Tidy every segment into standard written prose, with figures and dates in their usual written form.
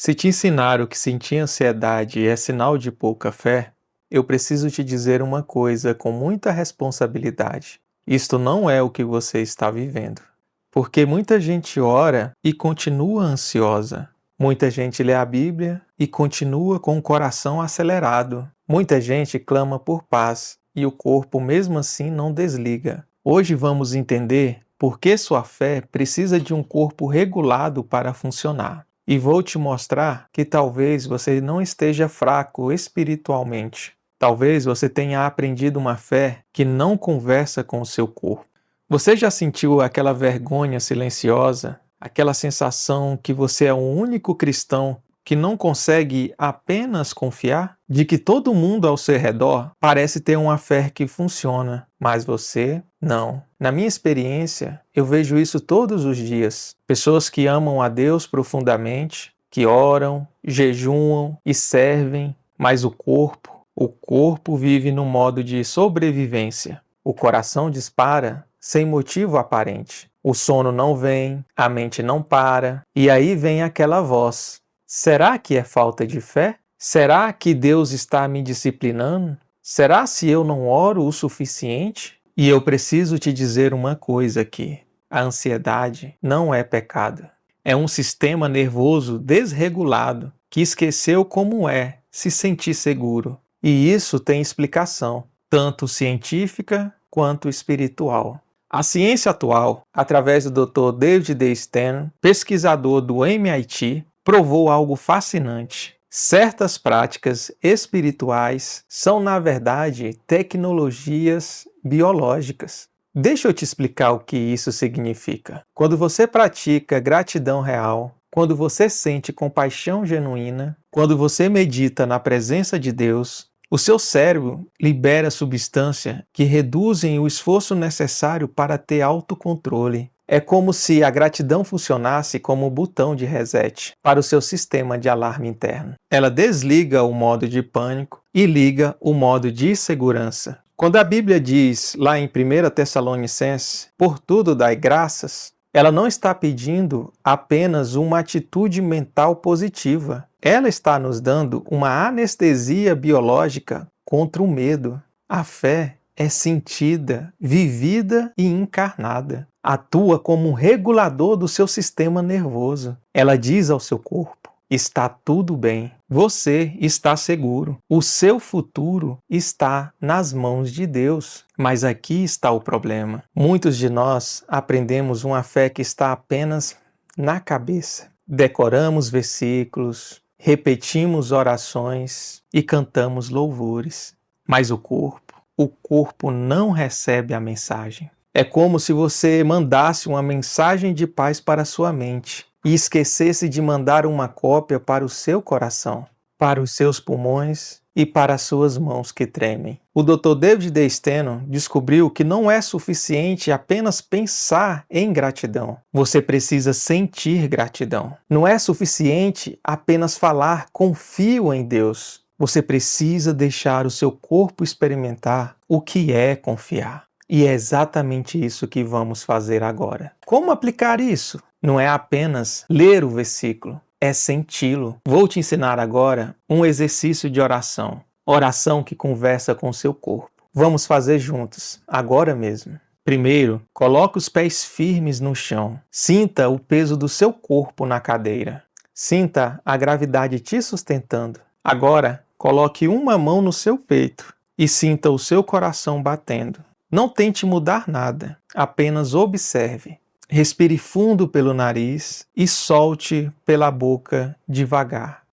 Se te ensinaram que sentir ansiedade é sinal de pouca fé, eu preciso te dizer uma coisa com muita responsabilidade. Isto não é o que você está vivendo. Porque muita gente ora e continua ansiosa. Muita gente lê a Bíblia e continua com o coração acelerado. Muita gente clama por paz e o corpo mesmo assim não desliga. Hoje vamos entender por que sua fé precisa de um corpo regulado para funcionar. E vou te mostrar que talvez você não esteja fraco espiritualmente. Talvez você tenha aprendido uma fé que não conversa com o seu corpo. Você já sentiu aquela vergonha silenciosa, aquela sensação que você é o único cristão que não consegue apenas confiar? De que todo mundo ao seu redor parece ter uma fé que funciona, mas você não. Na minha experiência, eu vejo isso todos os dias. Pessoas que amam a Deus profundamente, que oram, jejuam e servem, mas o corpo vive no modo de sobrevivência. O coração dispara sem motivo aparente. O sono não vem, a mente não para, e aí vem aquela voz. Será que é falta de fé? Será que Deus está me disciplinando? Será se eu não oro o suficiente? E eu preciso te dizer uma coisa aqui. A ansiedade não é pecado. É um sistema nervoso desregulado que esqueceu como é se sentir seguro. E isso tem explicação, tanto científica quanto espiritual. A ciência atual, através do Dr. David D. Stern, pesquisador do MIT, provou algo fascinante. Certas práticas espirituais são, na verdade, tecnologias biológicas. Deixa eu te explicar o que isso significa. Quando você pratica gratidão real, quando você sente compaixão genuína, quando você medita na presença de Deus, o seu cérebro libera substâncias que reduzem o esforço necessário para ter autocontrole. É como se a gratidão funcionasse como um botão de reset para o seu sistema de alarme interno. Ela desliga o modo de pânico e liga o modo de segurança. Quando a Bíblia diz, lá em 1 Tessalonicenses, por tudo dai graças, ela não está pedindo apenas uma atitude mental positiva. Ela está nos dando uma anestesia biológica contra o medo. A fé é sentida, vivida e encarnada. Atua como um regulador do seu sistema nervoso. Ela diz ao seu corpo: está tudo bem. Você está seguro. O seu futuro está nas mãos de Deus. Mas aqui está o problema. Muitos de nós aprendemos uma fé que está apenas na cabeça. Decoramos versículos, repetimos orações e cantamos louvores. Mas o corpo não recebe a mensagem. É como se você mandasse uma mensagem de paz para a sua mente e esquecesse de mandar uma cópia para o seu coração, para os seus pulmões e para as suas mãos que tremem. O Dr. David D. Steno descobriu que não é suficiente apenas pensar em gratidão. Você precisa sentir gratidão. Não é suficiente apenas falar confio em Deus. Você precisa deixar o seu corpo experimentar o que é confiar. E é exatamente isso que vamos fazer agora. Como aplicar isso? Não é apenas ler o versículo, é senti-lo. Vou te ensinar agora um exercício de oração. Oração que conversa com o seu corpo. Vamos fazer juntos, agora mesmo. Primeiro, coloque os pés firmes no chão. Sinta o peso do seu corpo na cadeira. Sinta a gravidade te sustentando. Agora, coloque uma mão no seu peito e sinta o seu coração batendo. Não tente mudar nada, apenas observe. Respire fundo pelo nariz e solte pela boca devagar.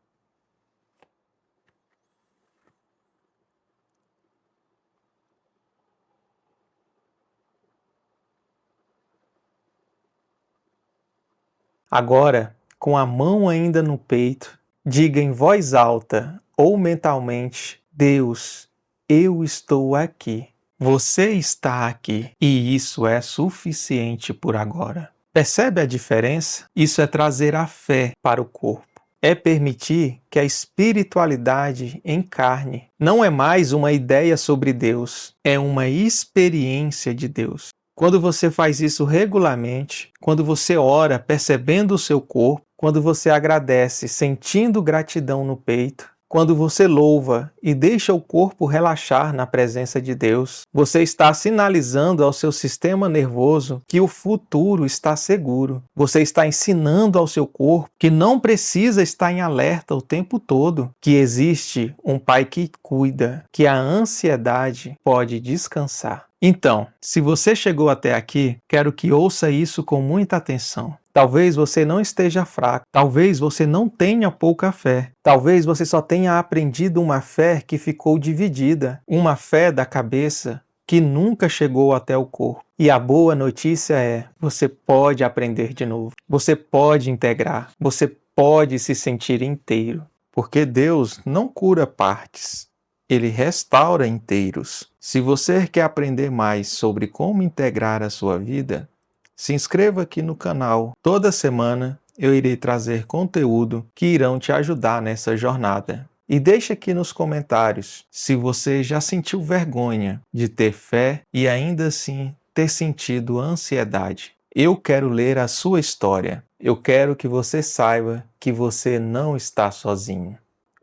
Agora, com a mão ainda no peito, diga em voz alta ou mentalmente: Deus, eu estou aqui. Você está aqui e isso é suficiente por agora. Percebe a diferença? Isso é trazer a fé para o corpo. É permitir que a espiritualidade encarne. Não é mais uma ideia sobre Deus, é uma experiência de Deus. Quando você faz isso regularmente, quando você ora percebendo o seu corpo, quando você agradece sentindo gratidão no peito, quando você louva e deixa o corpo relaxar na presença de Deus, você está sinalizando ao seu sistema nervoso que o futuro está seguro. Você está ensinando ao seu corpo que não precisa estar em alerta o tempo todo, que existe um Pai que cuida, que a ansiedade pode descansar. Então, se você chegou até aqui, quero que ouça isso com muita atenção. Talvez você não esteja fraco, talvez você não tenha pouca fé, talvez você só tenha aprendido uma fé que ficou dividida, uma fé da cabeça que nunca chegou até o corpo. E a boa notícia é, você pode aprender de novo, você pode integrar, você pode se sentir inteiro, porque Deus não cura partes. Ele restaura inteiros. Se você quer aprender mais sobre como integrar a sua vida, se inscreva aqui no canal. Toda semana eu irei trazer conteúdo que irão te ajudar nessa jornada. E deixe aqui nos comentários se você já sentiu vergonha de ter fé e ainda assim ter sentido ansiedade. Eu quero ler a sua história. Eu quero que você saiba que você não está sozinho.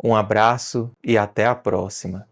Um abraço e até a próxima.